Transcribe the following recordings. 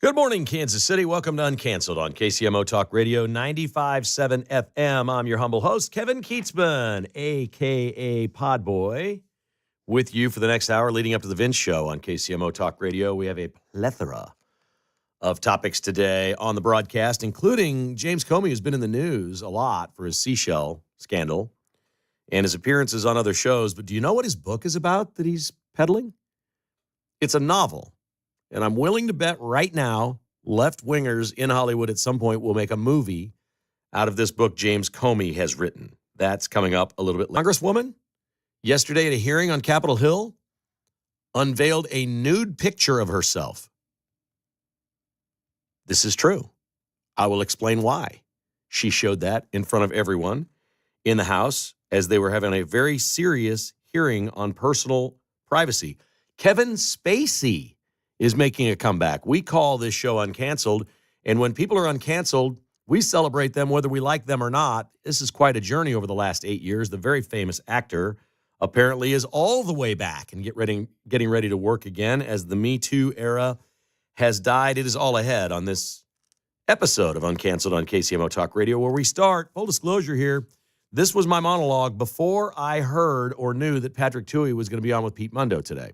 Good morning, Kansas City. Welcome to Uncanceled on KCMO Talk Radio 95.7 FM. I'm your humble host, Kevin Kietzman, a.k.a. Podboy, with you for the next hour leading up to the Vince Show on KCMO Talk Radio. We have a plethora of topics today on the broadcast, including James Comey, who's been in the news a lot for his seashell scandal and his appearances on other shows. But do you know what his book is about that he's peddling? It's a novel. And I'm willing to bet right now, left-wingers in Hollywood at some point will make a movie out of this book James Comey has written. That's coming up a little bit later. Congresswoman, yesterday at a hearing on Capitol Hill, unveiled a nude picture of herself. This is true. I will explain why. She showed that in front of everyone in the House as they were having a very serious hearing on personal privacy. Kevin Spacey is making a comeback. We call this show Uncanceled, and when people are uncanceled, we celebrate them whether we like them or not. This is quite a journey over the last 8 years. The very famous actor apparently is all the way back and getting ready to work again as the Me Too era has died. It is all ahead on this episode of Uncanceled on KCMO Talk Radio, where we start, full disclosure here, this was my monologue before I heard or knew that Patrick Tuohy was going to be on with Pete Mundo today.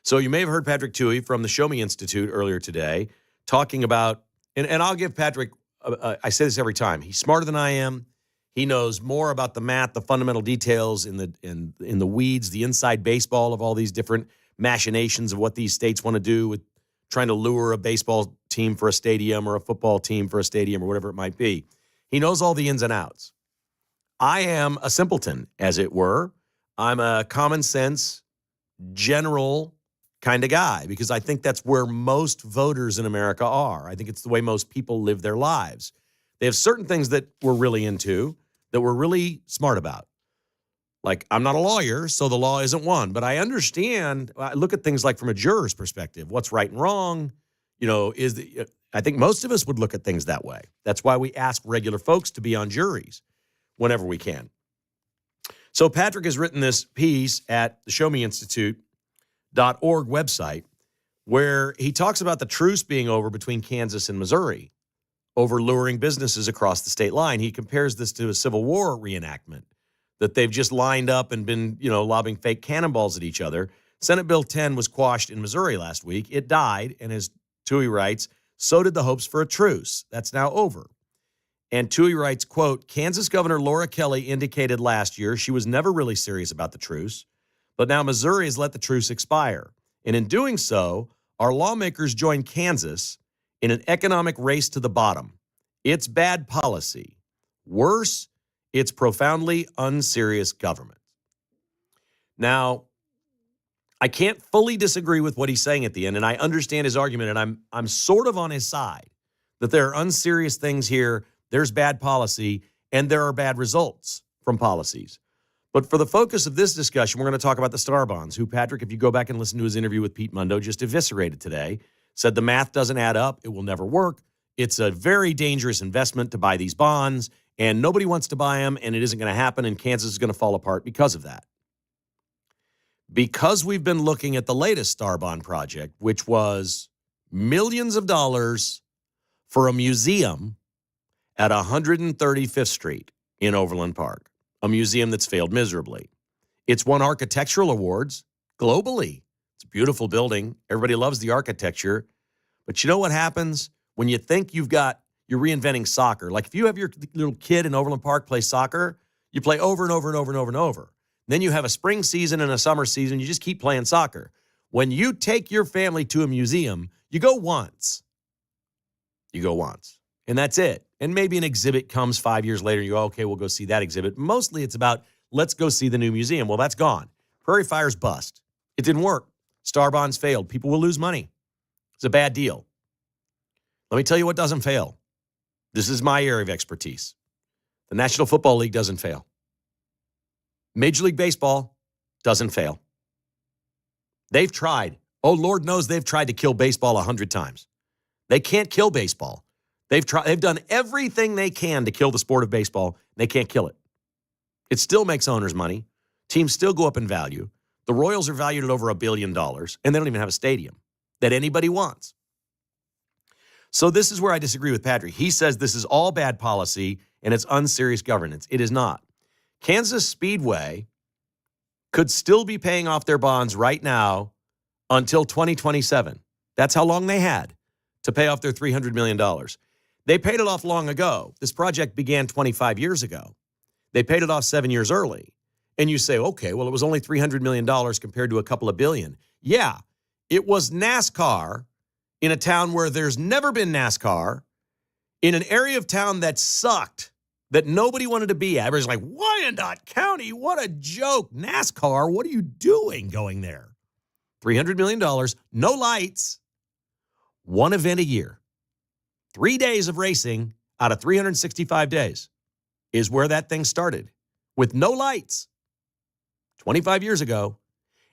So you may have heard Patrick Tuohy from the Show Me Institute earlier today talking about, and I'll give Patrick, I say this every time, he's smarter than I am. He knows more about the math, the fundamental details in the weeds, the inside baseball of all these different machinations of what these states want to do with trying to lure a baseball team for a stadium or a football team for a stadium or whatever it might be. He knows all the ins and outs. I am a simpleton, as it were. I'm a common sense, general kind of guy, because I think that's where most voters in America are. I think it's the way most people live their lives. They have certain things that we're really into, that we're really smart about. Like, I'm not a lawyer, so the law isn't one, but I understand, I look at things like from a juror's perspective, what's right and wrong, I think most of us would look at things that way. That's why we ask regular folks to be on juries whenever we can. So Patrick has written this piece at the Show Me Institute .org website where he talks about the truce being over between Kansas and Missouri over luring businesses across the state line. He compares this to a Civil War reenactment, that they've just lined up and been, lobbing fake cannonballs at each other. Senate Bill 10 was quashed in Missouri last week. It died, and as Tuohy writes, so did the hopes for a truce. That's now over. And Tuohy writes, quote, Kansas Governor Laura Kelly indicated last year she was never really serious about the truce. But now Missouri has let the truce expire. And in doing so, our lawmakers join Kansas in an economic race to the bottom. It's bad policy. Worse, it's profoundly unserious government. Now, I can't fully disagree with what he's saying at the end, and I understand his argument, and I'm sort of on his side, that there are unserious things here, there's bad policy, and there are bad results from policies. But for the focus of this discussion, we're going to talk about the Star Bonds, who Patrick, if you go back and listen to his interview with Pete Mundo, just eviscerated today, said the math doesn't add up, it will never work. It's a very dangerous investment to buy these bonds, and nobody wants to buy them, and it isn't going to happen, and Kansas is going to fall apart because of that. Because we've been looking at the latest Star Bond project, which was millions of dollars for a museum at 135th Street in Overland Park. A museum that's failed miserably. It's won architectural awards globally. It's a beautiful building. Everybody loves the architecture. But you know what happens when you think you're reinventing soccer? Like if you have your little kid in Overland Park play soccer, you play over and over and over and over and over. Then you have a spring season and a summer season. You just keep playing soccer. When you take your family to a museum, you go once. And that's it. And maybe an exhibit comes 5 years later and you go, okay, we'll go see that exhibit. Mostly it's about, let's go see the new museum. Well, that's gone. Prairie Fire's bust. It didn't work. Star Bonds failed. People will lose money. It's a bad deal. Let me tell you what doesn't fail. This is my area of expertise. The National Football League doesn't fail. Major League Baseball doesn't fail. They've tried. Oh, Lord knows they've tried to kill baseball 100 times. They can't kill baseball. They've done everything they can to kill the sport of baseball. They can't kill it. It still makes owners money. Teams still go up in value. The Royals are valued at over $1 billion, and they don't even have a stadium that anybody wants. So this is where I disagree with Patrick. He says this is all bad policy and it's unserious governance. It is not. Kansas Speedway could still be paying off their bonds right now until 2027. That's how long they had to pay off their $300 million. They paid it off long ago. This project began 25 years ago. They paid it off 7 years early. And you say, okay, well, it was only $300 million compared to a couple of billion. Yeah, it was NASCAR in a town where there's never been NASCAR, in an area of town that sucked, that nobody wanted to be at. Everybody's like, Wyandotte County, what a joke. NASCAR, what are you doing going there? $300 million, no lights, one event a year. 3 days of racing out of 365 days is where that thing started, with no lights 25 years ago.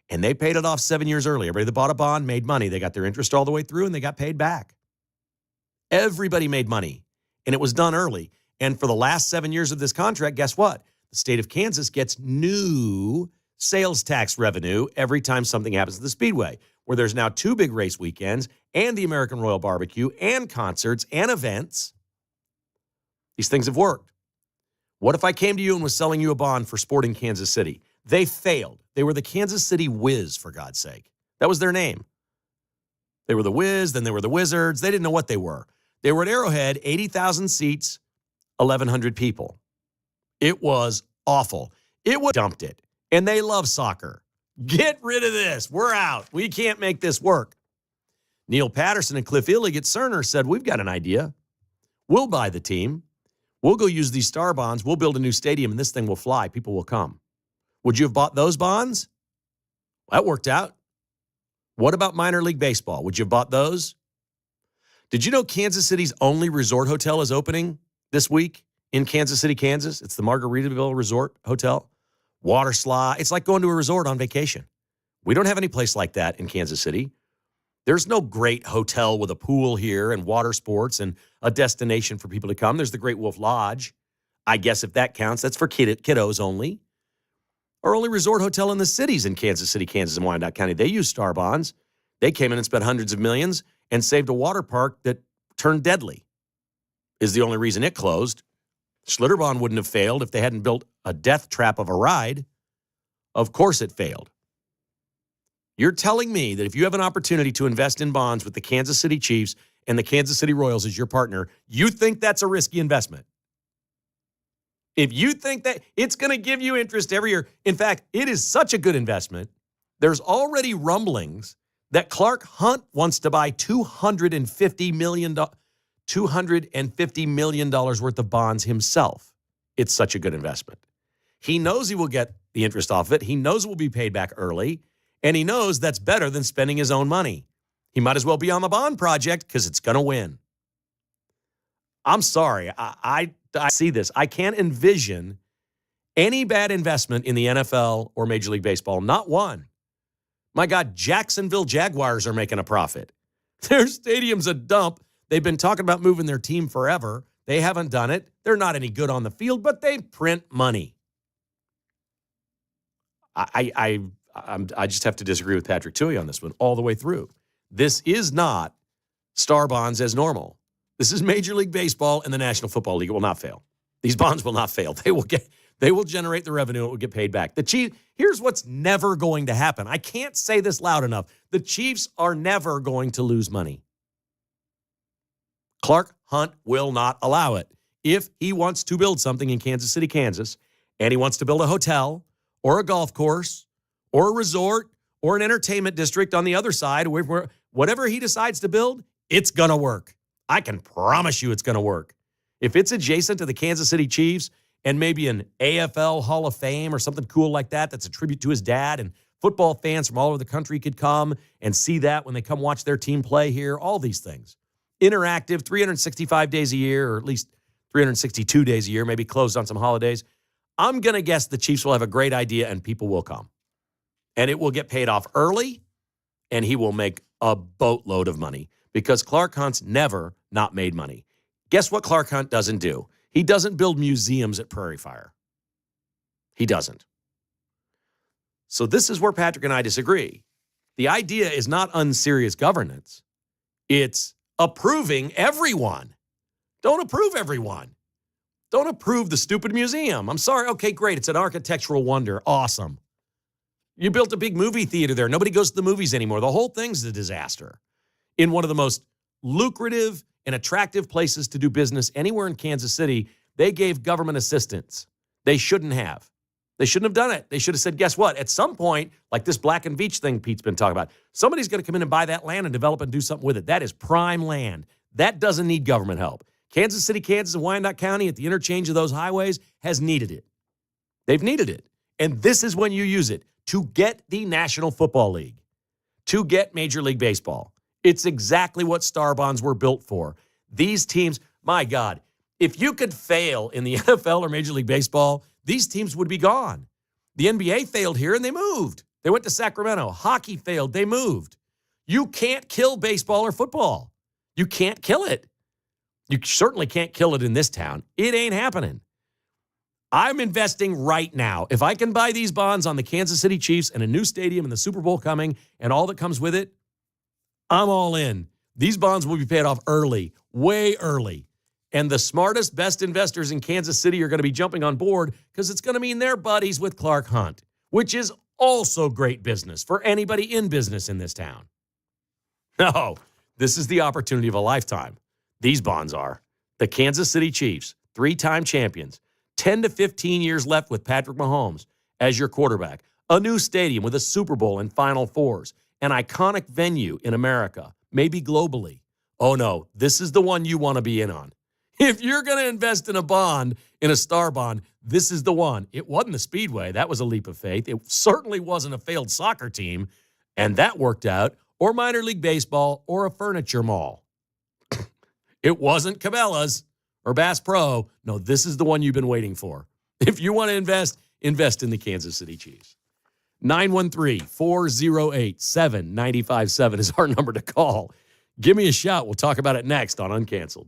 And they paid it off 7 years early. Everybody that bought a bond made money. They got their interest all the way through and they got paid back. Everybody made money, and it was done early. And for the last 7 years of this contract, guess what? The state of Kansas gets new sales tax revenue every time something happens at the Speedway, where there's now 2 big race weekends and the American Royal Barbecue and concerts and events. These things have worked. What if I came to you and was selling you a bond for Sporting Kansas City? They failed. They were the Kansas City Wiz, for God's sake. That was their name. They were the Wiz, then they were the Wizards. They didn't know what they were. They were at Arrowhead, 80,000 seats, 1,100 people. It was awful. It was dumped it. And they love soccer. Get rid of this. We're out. We can't make this work. Neil Patterson and Cliff Illig at Cerner said, we've got an idea. We'll buy the team. We'll go use these star bonds. We'll build a new stadium, and this thing will fly. People will come. Would you have bought those bonds? That worked out. What about minor league baseball? Would you have bought those? Did you know Kansas City's only resort hotel is opening this week in Kansas City, Kansas? It's the Margaritaville Resort Hotel. Water slide. It's like going to a resort on vacation. We don't have any place like that in Kansas City. There's no great hotel with a pool here and water sports and a destination for people to come. There's the Great Wolf Lodge. I guess if that counts, that's for kiddos only. Our only resort hotel in the cities in Kansas City, Kansas, and Wyandotte County. They use star bonds. They came in and spent hundreds of millions and saved a water park that turned deadly. Is the only reason it closed. Schlitterbahn wouldn't have failed if they hadn't built a death trap of a ride. Of course it failed. You're telling me that if you have an opportunity to invest in bonds with the Kansas City Chiefs and the Kansas City Royals as your partner, you think that's a risky investment? If you think that it's going to give you interest every year, in fact, it is such a good investment. There's already rumblings that Clark Hunt wants to buy $250 million worth of bonds himself. It's such a good investment. He knows he will get the interest off it. He knows it will be paid back early, and he knows that's better than spending his own money. He might as well be on the bond project because it's going to win. I'm sorry. I see this. I can't envision any bad investment in the NFL or Major League Baseball. Not one. My God, Jacksonville Jaguars are making a profit. Their stadium's a dump. They've been talking about moving their team forever. They haven't done it. They're not any good on the field, but they print money. I just have to disagree with Patrick Tuohy on this one all the way through. This is not star bonds as normal. This is Major League Baseball and the National Football League. It will not fail. These bonds will not fail. They will generate the revenue. It will get paid back. The Chiefs, here's what's never going to happen. I can't say this loud enough. The Chiefs are never going to lose money. Clark Hunt will not allow it. If he wants to build something in Kansas City, Kansas, and he wants to build a hotel or a golf course or a resort or an entertainment district on the other side, whatever he decides to build, it's going to work. I can promise you it's going to work. If it's adjacent to the Kansas City Chiefs and maybe an AFL Hall of Fame or something cool like that that's a tribute to his dad, and football fans from all over the country could come and see that when they come watch their team play here, all these things. Interactive, 365 days a year, or at least 362 days a year, maybe closed on some holidays. I'm going to guess the Chiefs will have a great idea and people will come. And it will get paid off early, and he will make a boatload of money because Clark Hunt's never not made money. Guess what Clark Hunt doesn't do? He doesn't build museums at Prairie Fire. He doesn't. So this is where Patrick and I disagree. The idea is not unserious governance. It's approving everyone. Don't approve everyone. Don't approve the stupid museum. I'm sorry. Okay, great. It's an architectural wonder. Awesome. You built a big movie theater there. Nobody goes to the movies anymore. The whole thing's a disaster. In one of the most lucrative and attractive places to do business anywhere in Kansas City, they gave government assistance. They shouldn't have. They shouldn't have done it. They should have said, guess what? At some point, like this Black and Veatch thing Pete's been talking about, somebody's going to come in and buy that land and develop and do something with it. That is prime land. That doesn't need government help. Kansas City, Kansas, and Wyandotte County at the interchange of those highways has needed it. They've needed it. And this is when you use it to get the National Football League, to get Major League Baseball. It's exactly what Star Bonds were built for. These teams, my God, if you could fail in the NFL or Major League Baseball, these teams would be gone. The NBA failed here and they moved. They went to Sacramento. Hockey failed. They moved. You can't kill baseball or football. You can't kill it. You certainly can't kill it in this town. It ain't happening. I'm investing right now. If I can buy these bonds on the Kansas City Chiefs and a new stadium and the Super Bowl coming and all that comes with it, I'm all in. These bonds will be paid off early, way early. And the smartest, best investors in Kansas City are going to be jumping on board because it's going to mean they're buddies with Clark Hunt, which is also great business for anybody in business in this town. No, this is the opportunity of a lifetime. These bonds are. The Kansas City Chiefs, 3-time champions, 10 to 15 years left with Patrick Mahomes as your quarterback, a new stadium with a Super Bowl and Final Fours, an iconic venue in America, maybe globally. Oh no, this is the one you want to be in on. If you're going to invest in a bond, in a Star Bond, this is the one. It wasn't the Speedway. That was a leap of faith. It certainly wasn't a failed soccer team, and that worked out, or minor league baseball, or a furniture mall. It wasn't Cabela's or Bass Pro. No, this is the one you've been waiting for. If you want to invest, invest in the Kansas City Chiefs. 913-408-7957 is our number to call. Give me a shout. We'll talk about it next on Uncanceled.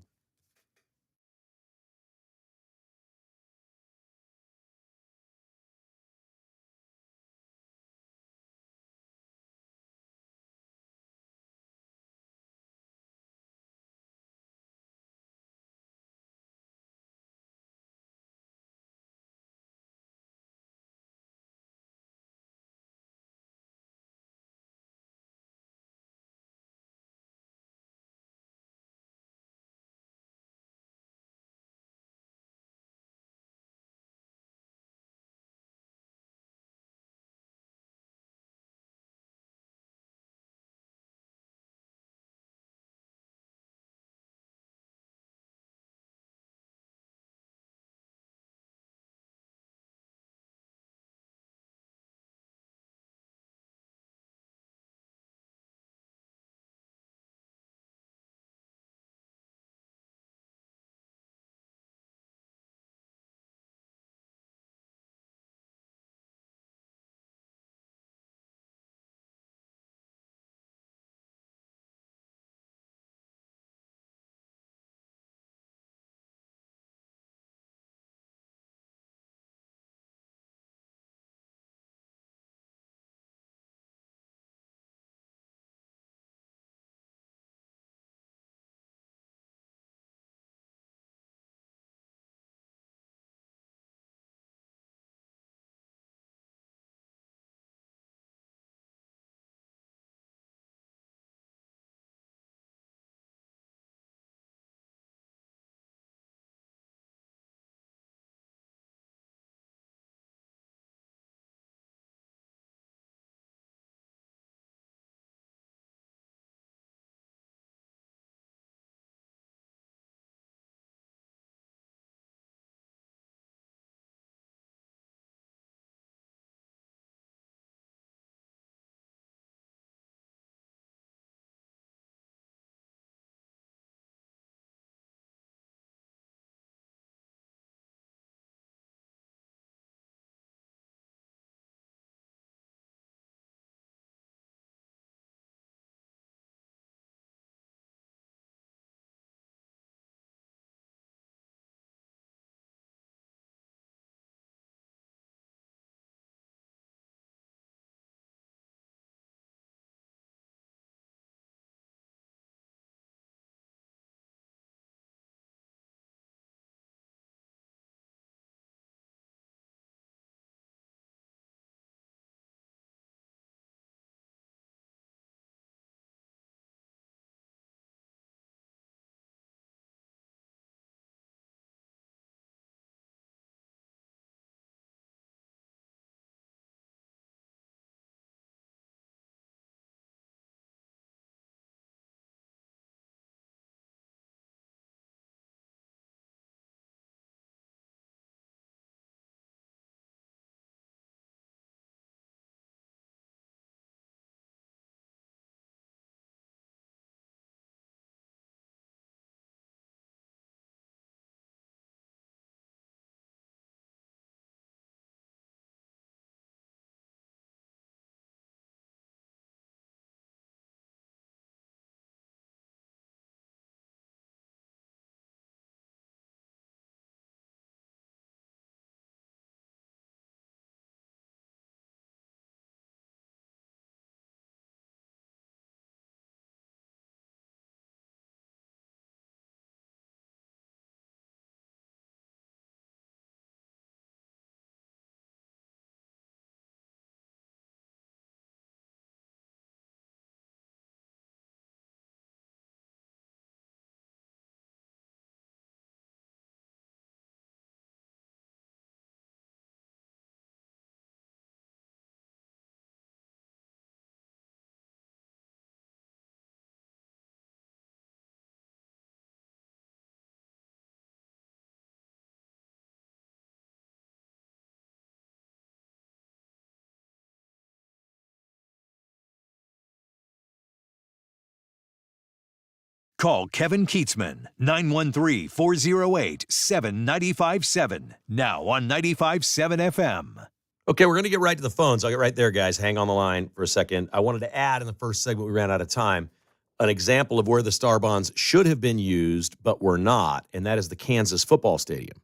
Call Kevin Kietzman, 913-408-7957. Now on 95.7 FM. Okay, we're going to get right to the phones. I'll get right there, guys. Hang on the line for a second. I wanted to add in the first segment, we ran out of time, an example of where the star bonds should have been used but were not, and that is the Kansas football stadium.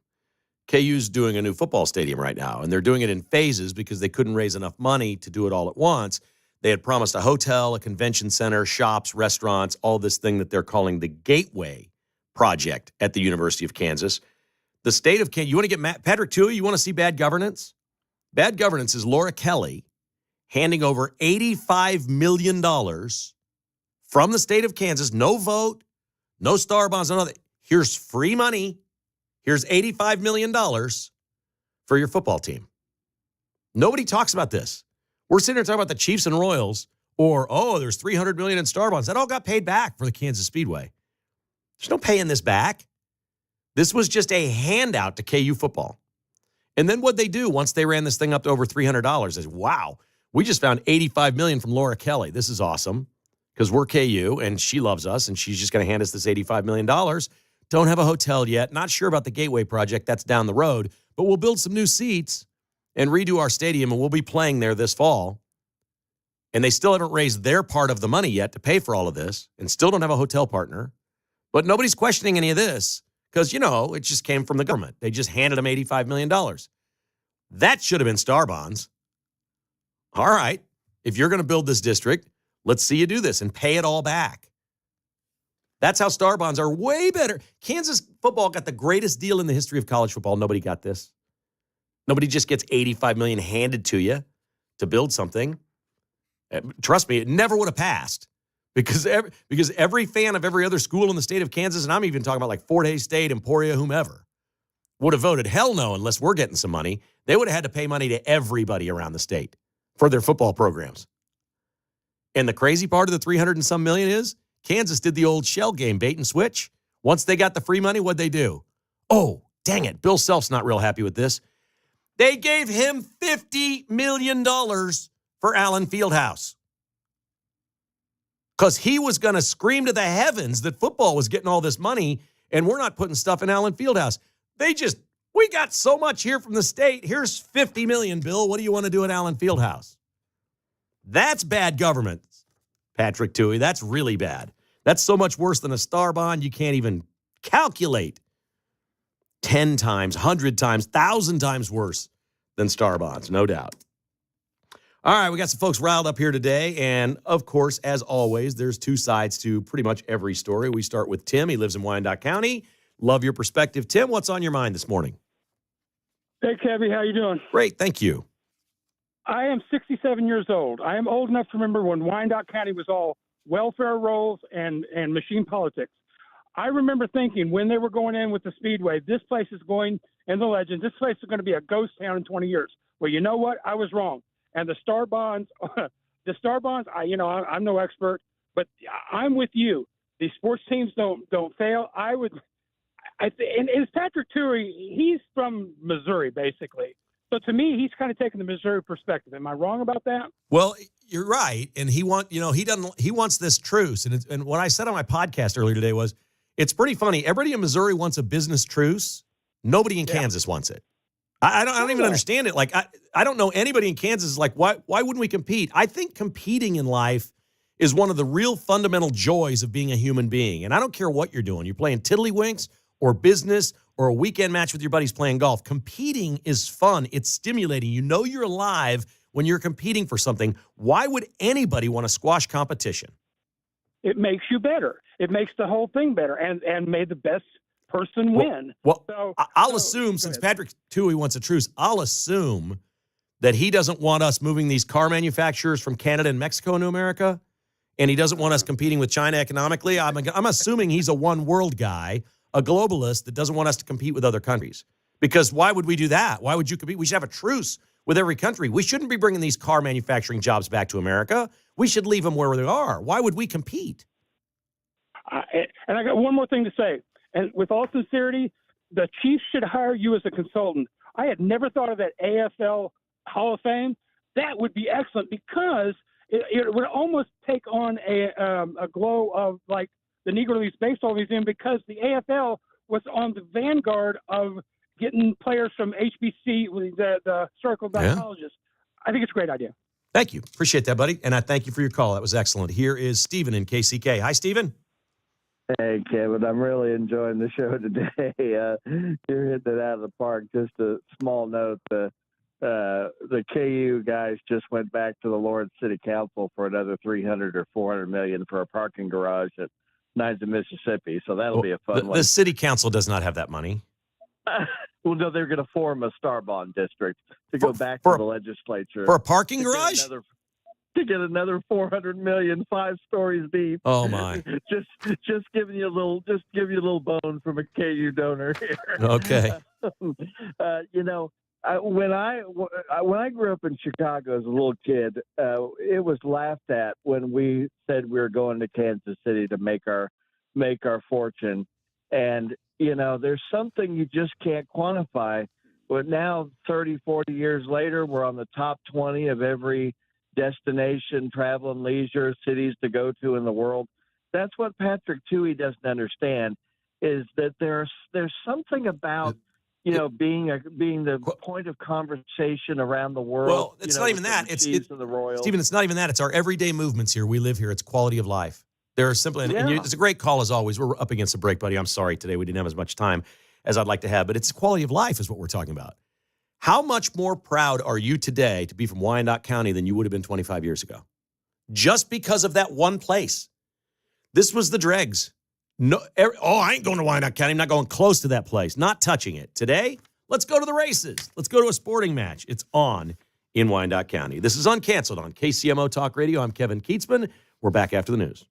KU's doing a new football stadium right now, and they're doing it in phases because they couldn't raise enough money to do it all at once. They had promised a hotel, a convention center, shops, restaurants, all this thing that they're calling the Gateway Project at the University of Kansas. The state of Kansas, you want to get Patrick Tui, you want to see bad governance? Bad governance is Laura Kelly handing over $85 million from the state of Kansas, no vote, no star bonds, no nothing. Here's free money. Here's $85 million for your football team. Nobody talks about this. We're sitting here talking about the Chiefs and Royals, or, there's $300 million in star bonds. That all got paid back for the Kansas Speedway. There's no paying this back. This was just a handout to KU football. And then what'd they do once they ran this thing up to over $300? Is, wow, we just found $85 million from Laura Kelly. This is awesome because we're KU, and she loves us, and she's just going to hand us this $85 million. Don't have a hotel yet. Not sure about the Gateway Project. That's down the road. But we'll build some new seats and redo our stadium, and we'll be playing there this fall. And they still haven't raised their part of the money yet to pay for all of this and still don't have a hotel partner. But nobody's questioning any of this because, it just came from the government. They just handed them $85 million. That should have been star bonds. All right, if you're going to build this district, let's see you do this and pay it all back. That's how star bonds are way better. Kansas football got the greatest deal in the history of college football. Nobody got this. Nobody just gets $85 million handed to you to build something. Trust me, it never would have passed because every fan of every other school in the state of Kansas, and I'm even talking about like Fort Hays State, Emporia, whomever, would have voted hell no unless we're getting some money. They would have had to pay money to everybody around the state for their football programs. And the crazy part of the 300 and some million is Kansas did the old shell game, bait and switch. Once they got the free money, what'd they do? Oh, dang it. Bill Self's not real happy with this. They gave him $50 million for Allen Fieldhouse because he was going to scream to the heavens that football was getting all this money and we're not putting stuff in Allen Fieldhouse. We got so much here from the state. Here's $50 million, Bill. What do you want to do at Allen Fieldhouse? That's bad government, Patrick Tui. That's really bad. That's so much worse than a star bond you can't even calculate. 10 times, 100 times, 1,000 times worse than star bonds, no doubt. All right, we got some folks riled up here today. And, of course, as always, there's two sides to pretty much every story. We start with Tim. He lives in Wyandotte County. Love your perspective. Tim, what's on your mind this morning? Hey, Kevy, how you doing? Great, thank you. I am 67 years old. I am old enough to remember when Wyandotte County was all welfare rolls and machine politics. I remember thinking when they were going in with the Speedway, this place is going in the legend. This place is going to be a ghost town in 20 years. Well, you know what? I was wrong. And the star bonds, I'm no expert, but I'm with you. These sports teams don't fail. And it's Patrick Tui. He's from Missouri, basically. So to me, he's kind of taking the Missouri perspective. Am I wrong about that? Well, you're right. And he wants this truce. And what I said on my podcast earlier today was, it's pretty funny. Everybody in Missouri wants a business truce. Nobody in Kansas wants it. I don't even understand it. Like, I don't know anybody in Kansas is like, why wouldn't we compete? I think competing in life is one of the real fundamental joys of being a human being. And I don't care what you're doing. You're playing tiddlywinks or business or a weekend match with your buddies playing golf. Competing is fun. It's stimulating. You know you're alive when you're competing for something. Why would anybody want to squash competition? It makes you better. It makes the whole thing better. And may the best person win. I'll assume, since Patrick Tui wants a truce, I'll assume that he doesn't want us moving these car manufacturers from Canada and Mexico into America, and he doesn't want us competing with China economically. I'm assuming he's a one-world guy, a globalist that doesn't want us to compete with other countries. Because why would we do that? Why would you compete? We should have a truce with every country. We shouldn't be bringing these car manufacturing jobs back to America. We should leave them where they are. Why would we compete? And I got one more thing to say. And with all sincerity, the Chiefs should hire you as a consultant. I had never thought of that AFL Hall of Fame. That would be excellent because it would almost take on a glow of like the Negro Leagues Baseball Museum because the AFL was on the vanguard of getting players from HBC, the historical black colleges. I think it's a great idea. Thank you. Appreciate that, buddy. And I thank you for your call. That was excellent. Here is Stephen in KCK. Hi, Stephen. Hey, Kevin, I'm really enjoying the show today. You're hitting it out of the park. Just a small note, the KU guys just went back to the Lawrence City Council for another $300 or $400 million for a parking garage at Nines of Mississippi. So that'll be a fun one. The city council does not have that money. Well, no, they're going to form a Star Bond district to go back to the legislature for a parking garage. To get another $400 million, 5 stories deep. Oh my! just giving you a little bone from a KU donor here. Okay. When I grew up in Chicago as a little kid, it was laughed at when we said we were going to Kansas City to make our fortune, and there's something you just can't quantify. But now, 30, 40 years later, we're on the top 20 of every destination, travel and leisure cities to go to in the world. That's what Patrick Tuohy doesn't understand, is that there's something about being the point of conversation around the world. Well, it's not even that. Stephen, it's not even that. It's our everyday movements here. We live here. It's quality of life. There are simply, it's a great call as always. We're up against a break, buddy. I'm sorry today we didn't have as much time as I'd like to have, but it's quality of life is what we're talking about. How much more proud are you today to be from Wyandotte County than you would have been 25 years ago? Just because of that one place. This was the dregs. No, I ain't going to Wyandotte County. I'm not going close to that place. Not touching it. Today, let's go to the races. Let's go to a sporting match. It's on in Wyandotte County. This is Uncanceled on KCMO Talk Radio. I'm Kevin Kietzman. We're back after the news.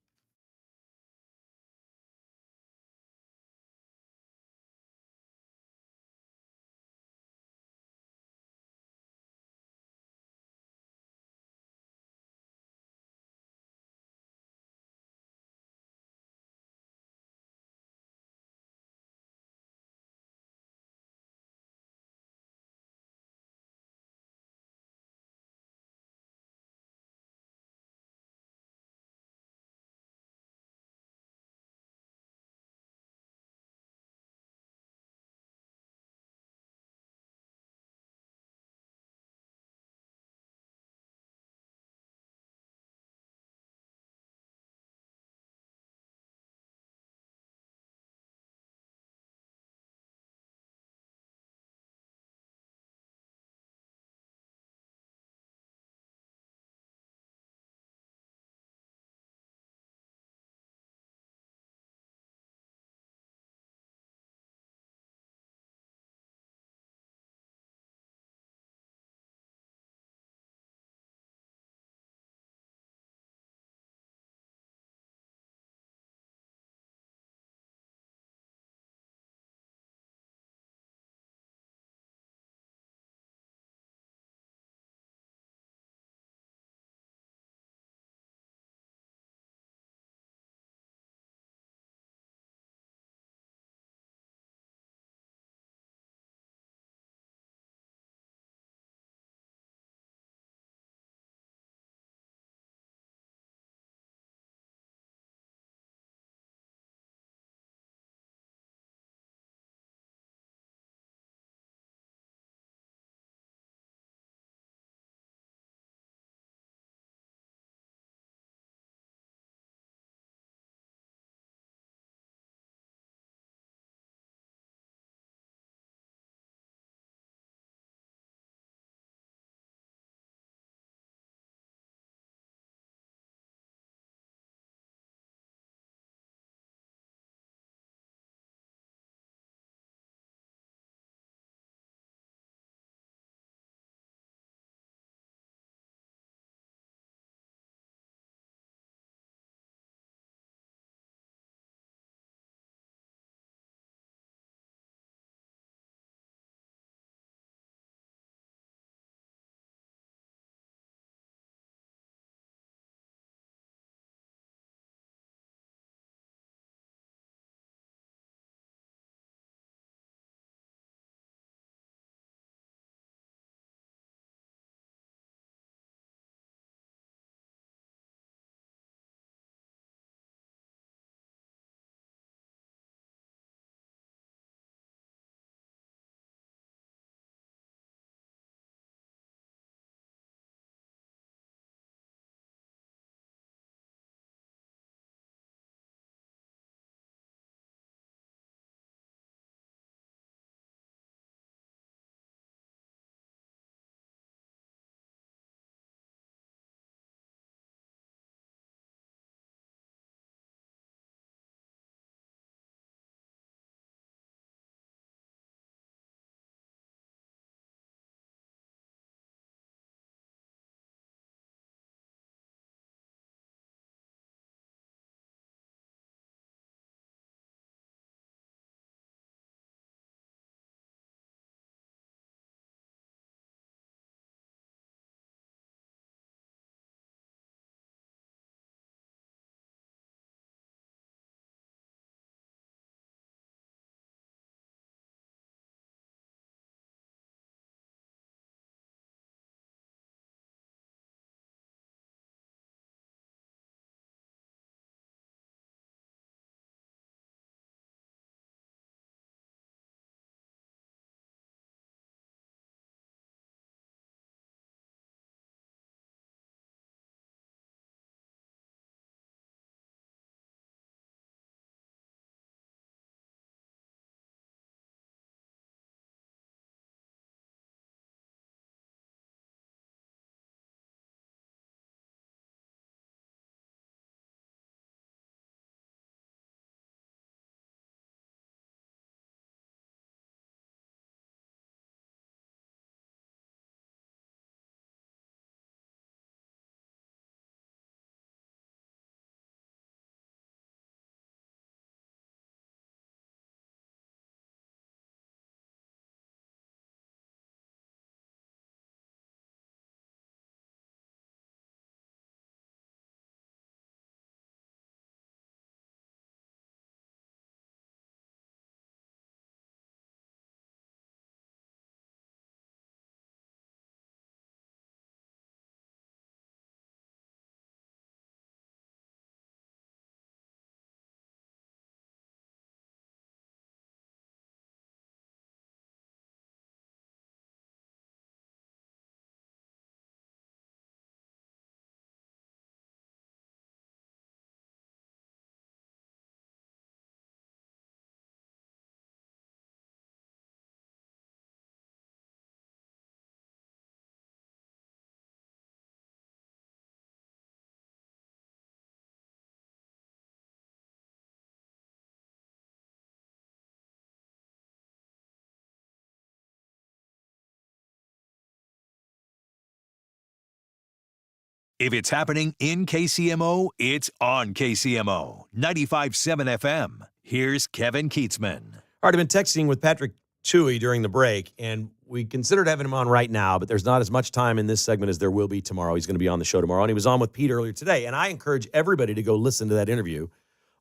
If it's happening in KCMO, it's on KCMO 95.7 FM. Here's Kevin Kietzman. All right, I've been texting with Patrick Toohey during the break, and we considered having him on right now, but there's not as much time in this segment as there will be tomorrow. He's going to be on the show tomorrow, and he was on with Pete earlier today. And I encourage everybody to go listen to that interview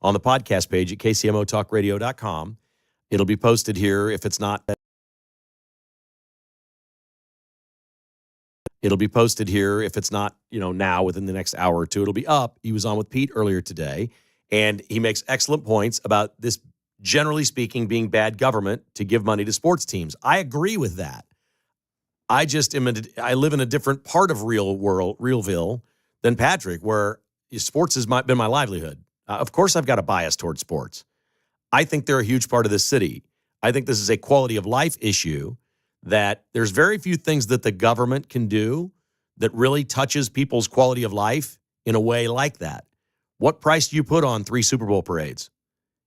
on the podcast page at kcmotalkradio.com. It'll be posted here if it's not. It'll be posted here if it's not, now within the next hour or two. It'll be up. He was on with Pete earlier today, and he makes excellent points about this, generally speaking, being bad government to give money to sports teams. I agree with that. I live in a different part of Realville than Patrick, where sports has been my livelihood. Of course, I've got a bias towards sports. I think they're a huge part of this city. I think this is a quality of life issue that there's very few things that the government can do that really touches people's quality of life in a way like that. What price do you put on 3 Super Bowl parades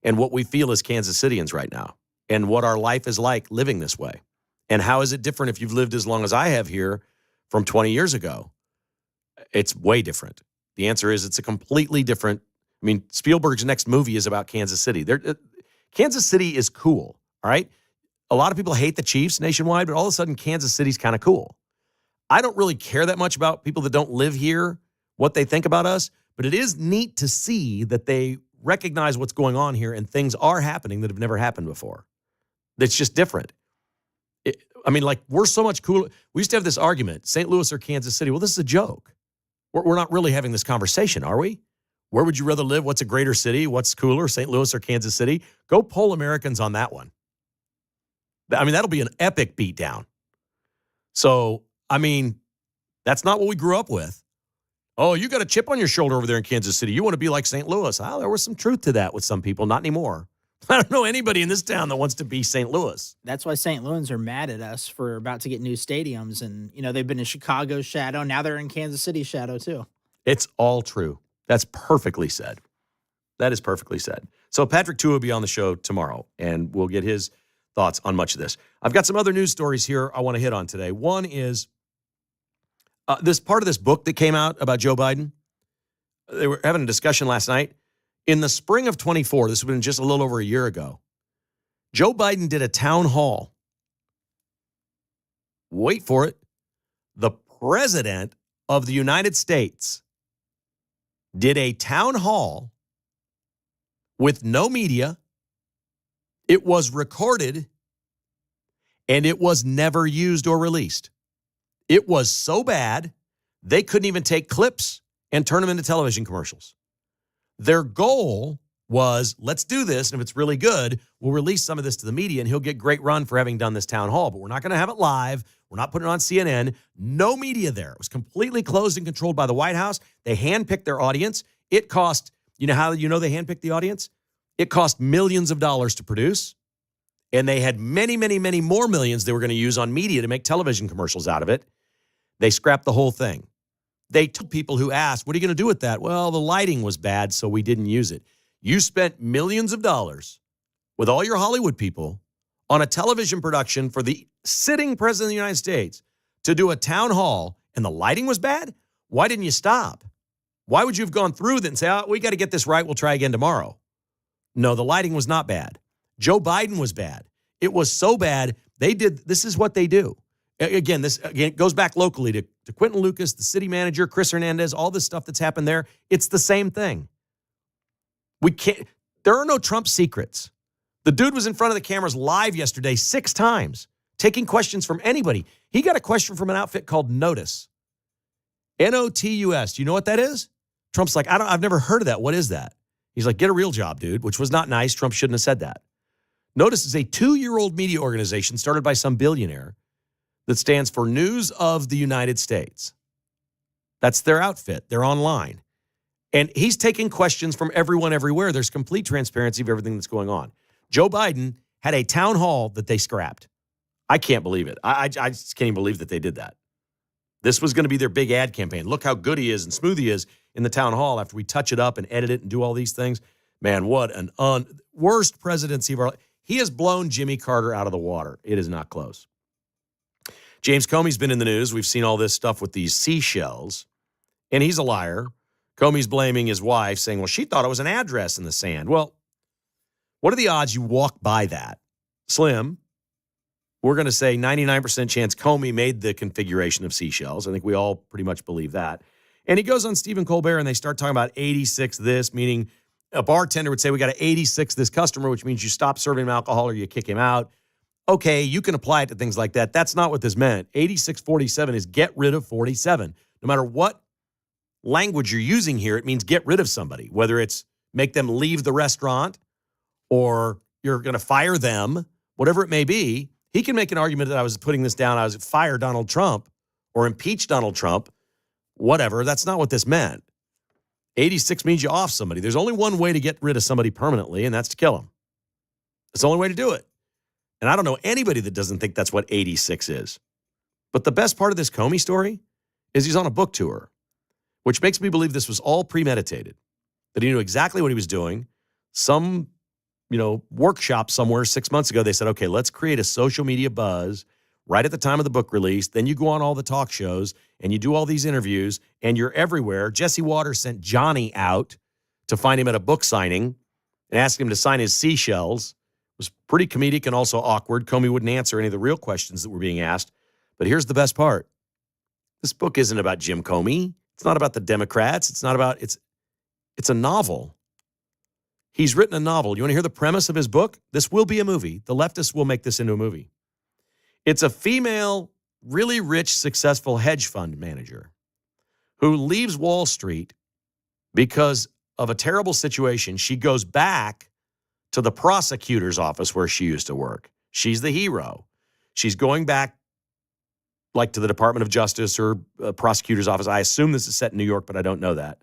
and what we feel as Kansas Cityans right now and what our life is like living this way? And how is it different if you've lived as long as I have here from 20 years ago? It's way different. The answer is it's a completely different. I mean, Spielberg's next movie is about Kansas City. Kansas City is cool, all right? A lot of people hate the Chiefs nationwide, but all of a sudden Kansas City's kind of cool. I don't really care that much about people that don't live here, what they think about us, but it is neat to see that they recognize what's going on here and things are happening that have never happened before. It's just different. We're so much cooler. We used to have this argument, St. Louis or Kansas City. Well, this is a joke. We're not really having this conversation, are we? Where would you rather live? What's a greater city? What's cooler, St. Louis or Kansas City? Go poll Americans on that one. That'll be an epic beatdown. So, that's not what we grew up with. Oh, you got a chip on your shoulder over there in Kansas City. You want to be like St. Louis. Oh, there was some truth to that with some people, not anymore. I don't know anybody in this town that wants to be St. Louis. That's why St. Louis are mad at us for about to get new stadiums. And, they've been in Chicago's shadow. Now they're in Kansas City's shadow, too. It's all true. That's perfectly said. That is perfectly said. So Patrick Toohey will be on the show tomorrow, and we'll get his thoughts on much of this. I've got some other news stories here I want to hit on today. One is this part of this book that came out about Joe Biden. They were having a discussion last night. In the spring of 24, this would have been just a little over a year ago, Joe Biden did a town hall. Wait for it. The president of the United States did a town hall with no media. It was recorded, and it was never used or released. It was so bad, they couldn't even take clips and turn them into television commercials. Their goal was, let's do this, and if it's really good, we'll release some of this to the media, and he'll get great run for having done this town hall. But we're not going to have it live. We're not putting it on CNN. No media there. It was completely closed and controlled by the White House. They handpicked their audience. It cost, how they handpicked the audience? It cost millions of dollars to produce, and they had many, many, many more millions they were going to use on media to make television commercials out of it. They scrapped the whole thing. They took people who asked, what are you going to do with that? Well, the lighting was bad, so we didn't use it. You spent millions of dollars with all your Hollywood people on a television production for the sitting president of the United States to do a town hall, and the lighting was bad? Why didn't you stop? Why would you have gone through that and say, we got to get this right, we'll try again tomorrow? No, the lighting was not bad. Joe Biden was bad. It was so bad, this is what they do. Again, it goes back locally to Quentin Lucas, the city manager, Chris Hernandez, all this stuff that's happened there. It's the same thing. There are no Trump secrets. The dude was in front of the cameras live yesterday 6 times, taking questions from anybody. He got a question from an outfit called Notice. Notus. Do you know what that is? Trump's like, I've never heard of that. What is that? He's like, get a real job, dude, which was not nice. Trump shouldn't have said that. Notice is a 2-year-old media organization started by some billionaire that stands for News of the United States. That's their outfit. They're online. And he's taking questions from everyone everywhere. There's complete transparency of everything that's going on. Joe Biden had a town hall that they scrapped. I can't believe it. I just can't even believe that they did that. This was going to be their big ad campaign. Look how good he is and smooth he is in the town hall after we touch it up and edit it and do all these things. Man, what an worst presidency of our life. He has blown Jimmy Carter out of the water. It is not close. James Comey's been in the news. We've seen all this stuff with these seashells. And he's a liar. Comey's blaming his wife, saying, well, she thought it was an address in the sand. Well, what are the odds you walk by that? Slim. We're going to say 99% chance Comey made the configuration of seashells. I think we all pretty much believe that. And he goes on Stephen Colbert, and they start talking about 86 this, meaning a bartender would say, we got to 86 this customer, which means you stop serving him alcohol or you kick him out. Okay, you can apply it to things like that. That's not what this meant. 8647 is get rid of 47. No matter what language you're using here, it means get rid of somebody, whether it's make them leave the restaurant or you're going to fire them, whatever it may be. He can make an argument that I was putting this down, I was fire Donald Trump or impeach Donald Trump, whatever. That's not what this meant. 86 means you off somebody. There's only one way to get rid of somebody permanently, and that's to kill them. It's the only way to do it. And I don't know anybody that doesn't think that's what 86 is. But the best part of this Comey story is he's on a book tour, which makes me believe this was all premeditated, that he knew exactly what he was doing. Some, workshop somewhere 6 months ago, they said, okay, let's create a social media buzz right at the time of the book release. Then you go on all the talk shows and you do all these interviews and you're everywhere. Jesse Waters sent Johnny out to find him at a book signing and ask him to sign his seashells. It was pretty comedic and also awkward. Comey wouldn't answer any of the real questions that were being asked. But here's the best part. This book isn't about Jim Comey. It's not about the Democrats. It's a novel. He's written a novel. You want to hear the premise of his book? This will be a movie. The leftists will make this into a movie. It's a female, really rich, successful hedge fund manager who leaves Wall Street because of a terrible situation. She goes back to the prosecutor's office where she used to work. She's the hero. She's going back like to the Department of Justice or prosecutor's office. I assume this is set in New York, but I don't know that.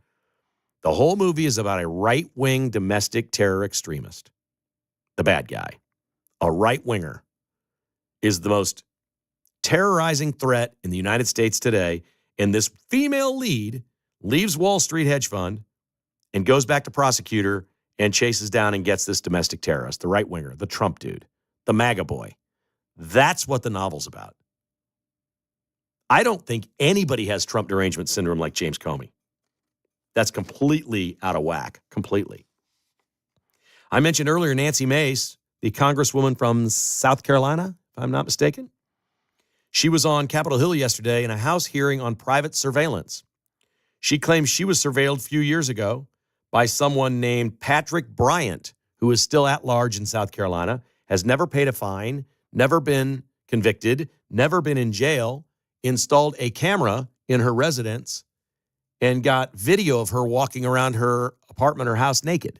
The whole movie is about a right-wing domestic terror extremist. The bad guy. A right-winger is the most terrorizing threat in the United States today. And this female lead leaves Wall Street hedge fund and goes back to prosecutor and chases down and gets this domestic terrorist, the right-winger, the Trump dude, the MAGA boy. That's what the novel's about. I don't think anybody has Trump derangement syndrome like James Comey. That's completely out of whack, completely. I mentioned earlier Nancy Mace, the congresswoman from South Carolina, if I'm not mistaken. She was on Capitol Hill yesterday in a House hearing on private surveillance. She claims she was surveilled a few years ago by someone named Patrick Bryant, who is still at large in South Carolina, has never paid a fine, never been convicted, never been in jail, installed a camera in her residence, and got video of her walking around her apartment or house naked.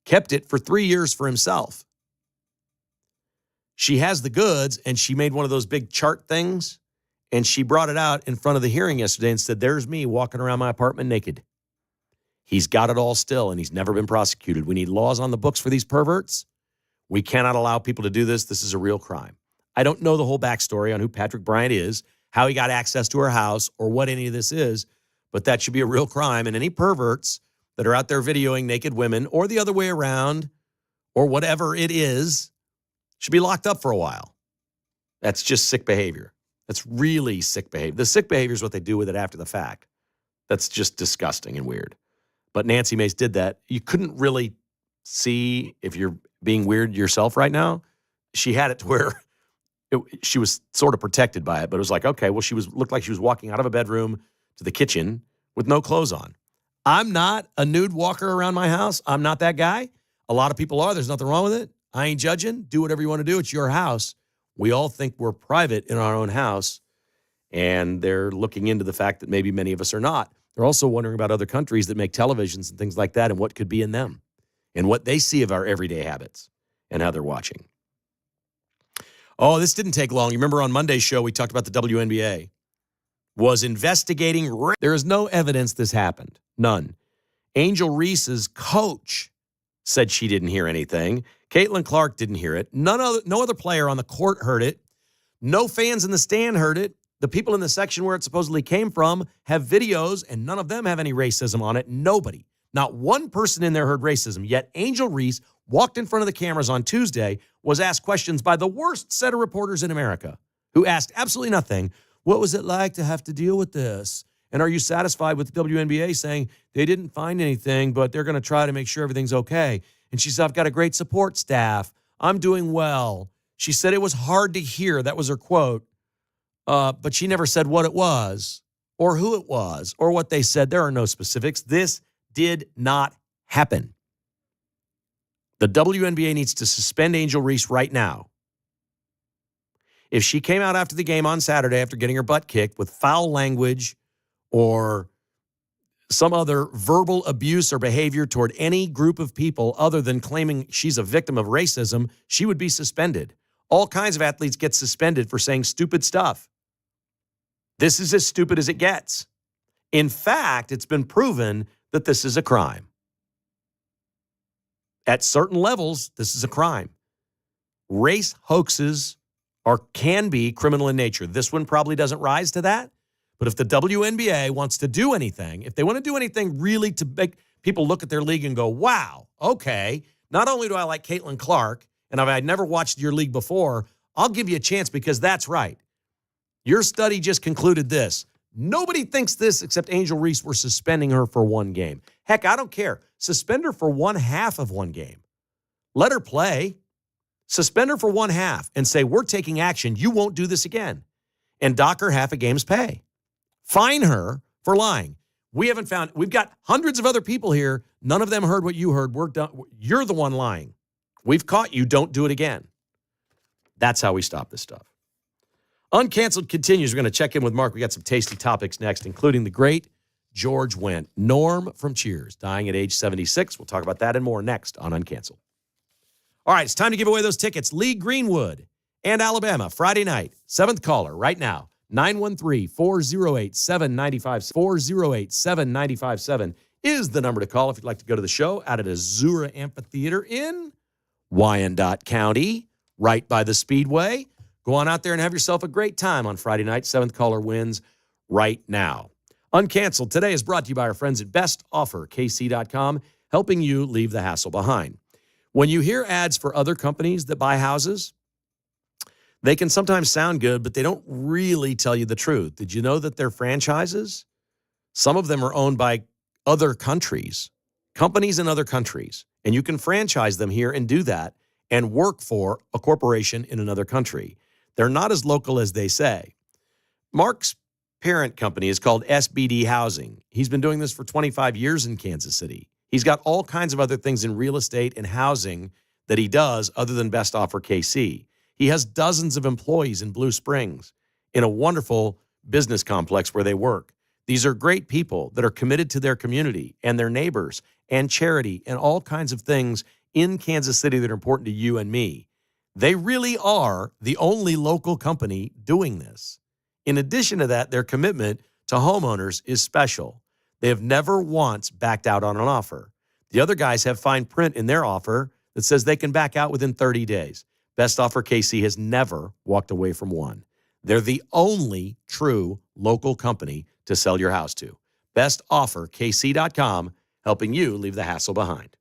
Kept it for 3 years for himself. She has the goods, and she made one of those big chart things, and she brought it out in front of the hearing yesterday and said, there's me walking around my apartment naked. He's got it all still, and he's never been prosecuted. We need laws on the books for these perverts. We cannot allow people to do this. This is a real crime. I don't know the whole backstory on who Patrick Bryant is, how he got access to her house, or what any of this is, but that should be a real crime. And any perverts that are out there videoing naked women or the other way around or whatever it is should be locked up for a while. That's just sick behavior. That's really sick behavior. The sick behavior is what they do with it after the fact. That's just disgusting and weird. But Nancy Mace did that. You couldn't really see if you're being weird yourself right now. She had it to where she was sort of protected by it, but it was like, okay, well, looked like she was walking out of a bedroom to the kitchen with no clothes on. I'm not a nude walker around my house. I'm not that guy. A lot of people are. There's nothing wrong with it. I ain't judging. Do whatever you want to do. It's your house. We all think we're private in our own house, and they're looking into the fact that maybe many of us are not. They're also wondering about other countries that make televisions and things like that and what could be in them and what they see of our everyday habits and how they're watching. Oh, this didn't take long. You remember on Monday's show, we talked about the WNBA was investigating. There is no evidence this happened. None. Angel Reese's coach said she didn't hear anything. Caitlin Clark didn't hear it. No other player on the court heard it. No fans in the stand heard it. The people in the section where it supposedly came from have videos, and none of them have any racism on it. Nobody. Not one person in there heard racism. Yet Angel Reese walked in front of the cameras on Tuesday, was asked questions by the worst set of reporters in America, who asked absolutely nothing. What was it like to have to deal with this? And are you satisfied with the WNBA saying they didn't find anything, but they're going to try to make sure everything's okay? And she said, I've got a great support staff. I'm doing well. She said it was hard to hear. That was her quote. But she never said what it was or who it was or what they said. There are no specifics. This did not happen. The WNBA needs to suspend Angel Reese right now. If she came out after the game on Saturday after getting her butt kicked with foul language or some other verbal abuse or behavior toward any group of people other than claiming she's a victim of racism, she would be suspended. All kinds of athletes get suspended for saying stupid stuff. This is as stupid as it gets. In fact, it's been proven that this is a crime. At certain levels, this is a crime. Race hoaxes can be criminal in nature. This one probably doesn't rise to that. But if the WNBA wants to do anything, if they want to do anything really to make people look at their league and go, wow, okay, not only do I like Caitlin Clark, and I'd never watched your league before, I'll give you a chance because that's right. Your study just concluded this. Nobody thinks this except Angel Reese. We're suspending her for one game. Heck, I don't care. Suspend her for one half of one game. Let her play. Suspend her for one half and say, we're taking action. You won't do this again. And dock her half a game's pay. Fine her for lying. We've got hundreds of other people here. None of them heard what you heard. We're done. You're the one lying. We've caught you. Don't do it again. That's how we stop this stuff. Uncanceled continues. We're going to check in with Mark. We got some tasty topics next, including the great George Wendt. Norm from Cheers, dying at age 76. We'll talk about that and more next on Uncanceled. All right, it's time to give away those tickets. Lee Greenwood and Alabama, Friday night. 7th caller right now. 913-408-7957. 408-7957 is the number to call if you'd like to go to the show out at Azura Amphitheater in Wyandotte County, right by the Speedway. Go on out there and have yourself a great time on Friday night. 7th caller wins right now. Uncanceled today is brought to you by our friends at bestofferkc.com, helping you leave the hassle behind. When you hear ads for other companies that buy houses, they can sometimes sound good, but they don't really tell you the truth. Did you know that they're franchises? Some of them are owned by other countries, companies in other countries, and you can franchise them here and do that and work for a corporation in another country. They're not as local as they say. Mark's parent company is called SBD Housing. He's been doing this for 25 years in Kansas City. He's got all kinds of other things in real estate and housing that he does other than Best Offer KC. He has dozens of employees in Blue Springs in a wonderful business complex where they work. These are great people that are committed to their community and their neighbors and charity and all kinds of things in Kansas City that are important to you and me. They really are the only local company doing this. In addition to that, their commitment to homeowners is special. They have never once backed out on an offer. The other guys have fine print in their offer that says they can back out within 30 days. Best Offer KC has never walked away from one. They're the only true local company to sell your house to. BestOfferKC.com, helping you leave the hassle behind.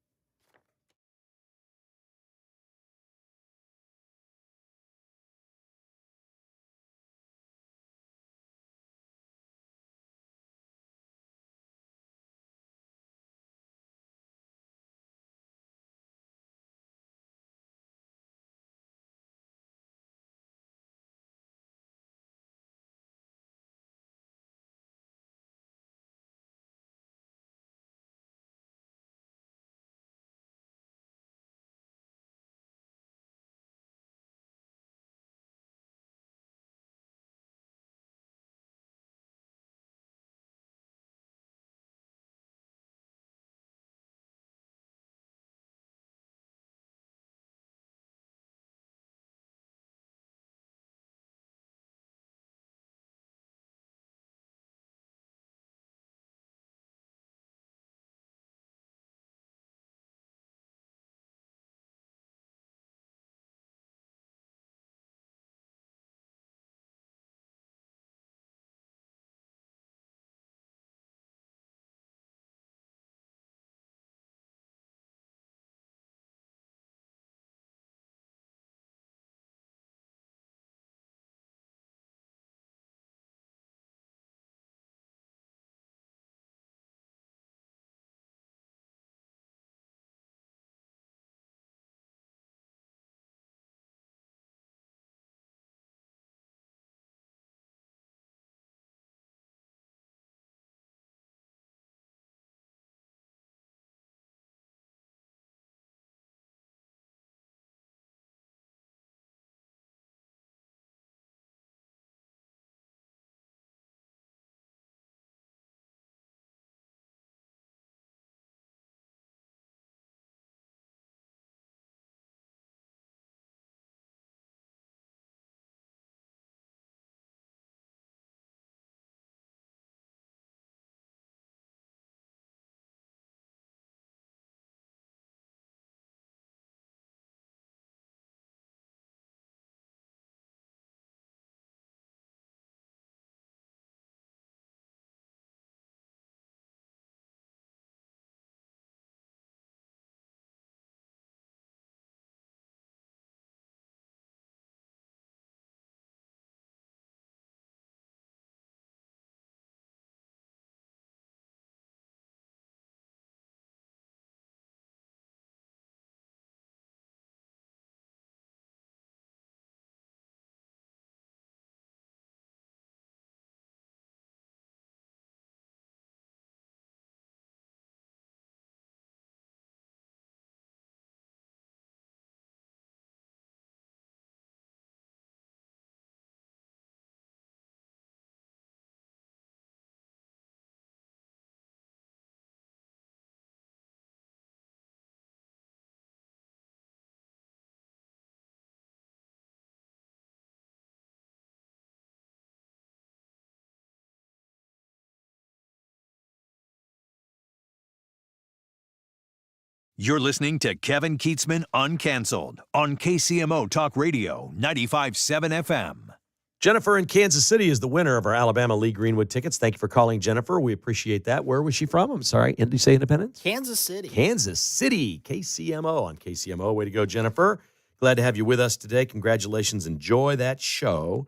You're listening to Kevin Kietzman Uncanceled on KCMO Talk Radio 95.7 FM. Jennifer in Kansas City is the winner of our Alabama Lee Greenwood tickets. Thank you for calling, Jennifer. We appreciate that. Where was she from? I'm sorry. Did you say Independence? Kansas City. Kansas City. KCMO on KCMO. Way to go, Jennifer. Glad to have you with us today. Congratulations. Enjoy that show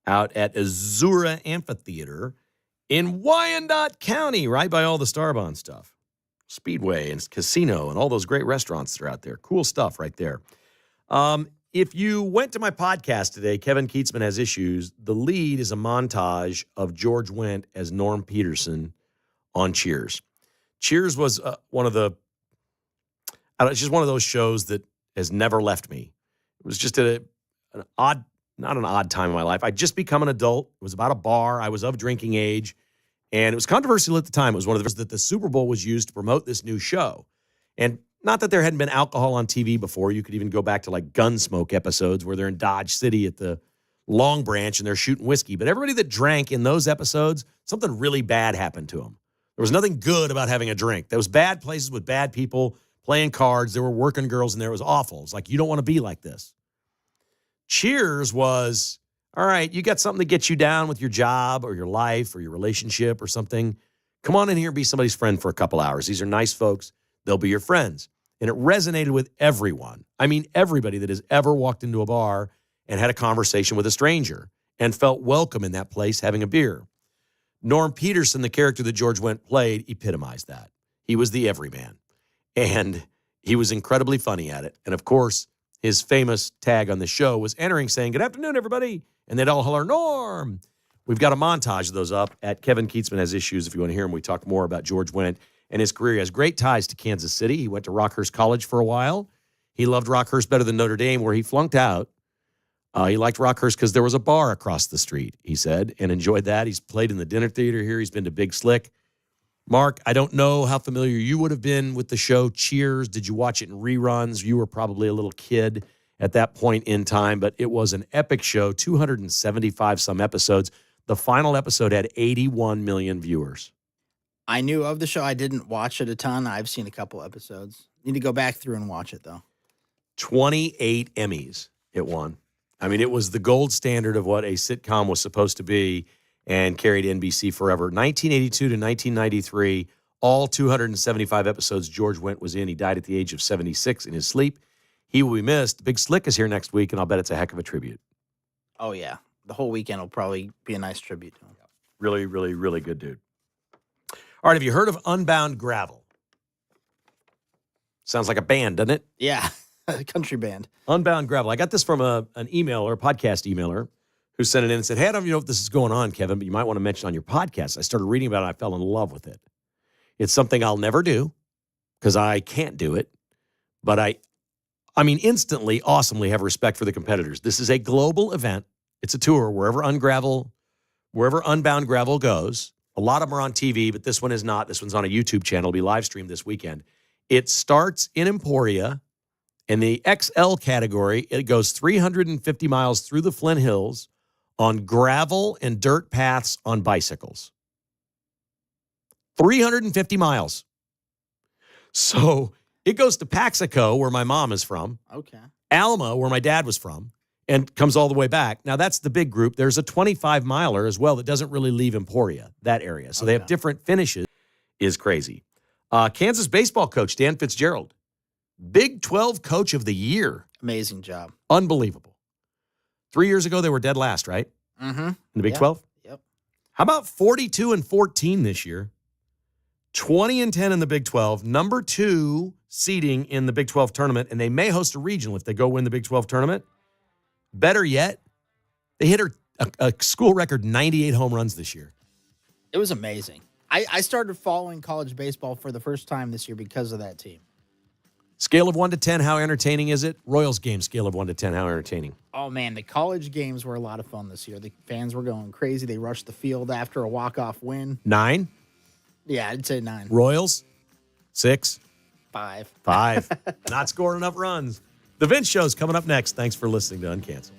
out at Azura Amphitheater in Wyandotte County, right by all the Starbond stuff. Speedway and casino and all those great restaurants that are out there. Cool stuff right there. If you went to my podcast today, Kevin Kietzman Has Issues, the lead is a montage of George Wendt as Norm Peterson on Cheers. Cheers was one of the, it's just one of those shows that has never left me. It was just not an odd time in my life. I'd just become an adult. It was about a bar. I was of drinking age. And it was controversial at the time. It was one of the that the Super Bowl was used to promote this new show. And not that there hadn't been alcohol on TV before. You could even go back to like Gunsmoke episodes where they're in Dodge City at the Long Branch and they're shooting whiskey. But everybody that drank in those episodes, something really bad happened to them. There was nothing good about having a drink. There was bad places with bad people playing cards. There were working girls in there. It was awful. It's like, you don't want to be like this. Cheers was, all right, you got something to get you down with your job or your life or your relationship or something. Come on in here and be somebody's friend for a couple hours. These are nice folks. They'll be your friends. And it resonated with everyone. I mean, everybody that has ever walked into a bar and had a conversation with a stranger and felt welcome in that place having a beer. Norm Peterson, the character that George Wendt played, epitomized that. He was the everyman. And he was incredibly funny at it. And of course, his famous tag on the show was entering saying, "Good afternoon, everybody." And they'd all holler, "Norm." We've got a montage of those up at Kevin Kietzman Has Issues. If you want to hear him, we talk more about George Wendt and his career. He has great ties to Kansas City. He went to Rockhurst College for a while. He loved Rockhurst better than Notre Dame, where he flunked out. He liked Rockhurst because there was a bar across the street, he said, and enjoyed that. He's played in the dinner theater here. He's been to Big Slick. Mark, I don't know how familiar you would have been with the show Cheers. Did you watch it in reruns? You were probably a little kid at that point in time, but it was an epic show, 275 some episodes. The final episode had 81 million viewers. I knew of the show. I didn't watch it a ton. I've seen a couple episodes. Need to go back through and watch it, though. 28 Emmys it won. I mean, it was the gold standard of what a sitcom was supposed to be and carried NBC forever. 1982 to 1993, all 275 episodes George Wendt was in. He died at the age of 76 in his sleep. He will be missed. Big Slick is here next week, and I'll bet it's a heck of a tribute. Oh, yeah. The whole weekend will probably be a nice tribute to him. Really, really, really good dude. All right, have you heard of Unbound Gravel? Sounds like a band, doesn't it? Yeah, a country band. Unbound Gravel. I got this from an email or a podcast emailer who sent it in and said, "Hey, I don't even know if this is going on, Kevin, but you might want to mention it on your podcast." I started reading about it. I fell in love with it. It's something I'll never do because I can't do it. But I mean, instantly, awesomely have respect for the competitors. This is a global event. It's a tour wherever Unbound Gravel goes. A lot of them are on TV, but this one is not. This one's on a YouTube channel. It'll be live streamed this weekend. It starts in Emporia. In the XL category, it goes 350 miles through the Flint Hills on gravel and dirt paths on bicycles. 350 miles. So it goes to Paxico, where my mom is from. Okay. Alma, where my dad was from, and comes all the way back. Now, that's the big group. There's a 25-miler as well that doesn't really leave Emporia, that area. So they have different finishes. Is crazy. Kansas baseball coach Dan Fitzgerald, Big 12 Coach of the Year. Amazing job. Unbelievable. 3 years ago, they were dead last, right? Mm-hmm. In the Big 12? Yep. How about 42-14 this year? 20-10 in the Big 12. Number 2 seeding in the Big 12 tournament, and they may host a regional if they go win the Big 12 tournament. Better yet, they hit a school record 98 home runs this year. It was amazing. I started following college baseball for the first time this year because of that team. Scale of 1 to 10, how entertaining is it? Royals game, scale of 1 to 10, how entertaining? Oh, man, the college games were a lot of fun this year. The fans were going crazy. They rushed the field after a walk-off win. 9? Yeah, I'd say 9. Royals? 6? 5. 5. Not scoring enough runs. The Vince Show's coming up next. Thanks for listening to Uncanceled.